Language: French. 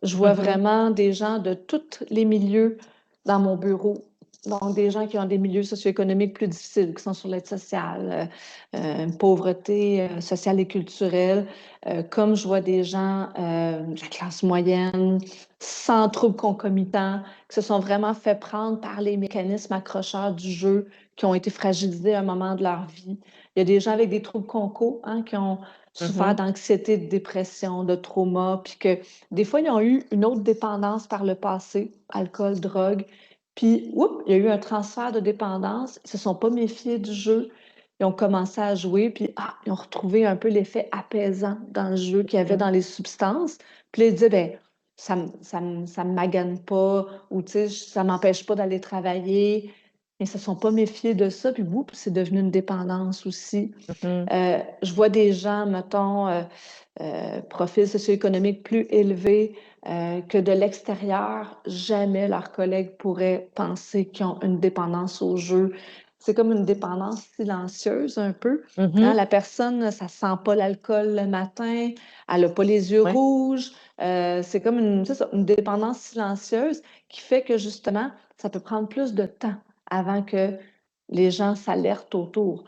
Je vois Mhm, vraiment des gens de tous les milieux dans mon bureau. Donc, des gens qui ont des milieux socio-économiques plus difficiles, qui sont sur l'aide sociale, une pauvreté sociale et culturelle, comme je vois des gens de la classe moyenne, sans troubles concomitants, qui se sont vraiment fait prendre par les mécanismes accrocheurs du jeu, qui ont été fragilisés à un moment de leur vie. Il y a des gens avec des troubles conco, hein, qui ont souffert mhm. d'anxiété, de dépression, de trauma, puis que des fois, ils ont eu une autre dépendance par le passé, alcool, drogue, puis, oups, il y a eu un transfert de dépendance. Ils ne se sont pas méfiés du jeu. Ils ont commencé à jouer, puis ils ont retrouvé un peu l'effet apaisant dans le jeu qu'il y avait Mhm. dans les substances. Puis là, ils disaient, ben, ça me magane pas, ou tu sais, ça m'empêche pas d'aller travailler. Mais ils ne se sont pas méfiés de ça, puis oups, c'est devenu une dépendance aussi. Mhm. Je vois des gens, mettons, profil socio-économique plus élevé, que de l'extérieur, jamais leurs collègues pourraient penser qu'ils ont une dépendance au jeu. C'est comme une dépendance silencieuse un peu. Hein, Mhm. la personne, ça sent pas l'alcool le matin, elle n'a pas les yeux Ouais. rouges. C'est comme c'est ça, une dépendance silencieuse qui fait que justement, ça peut prendre plus de temps avant que les gens s'alertent autour.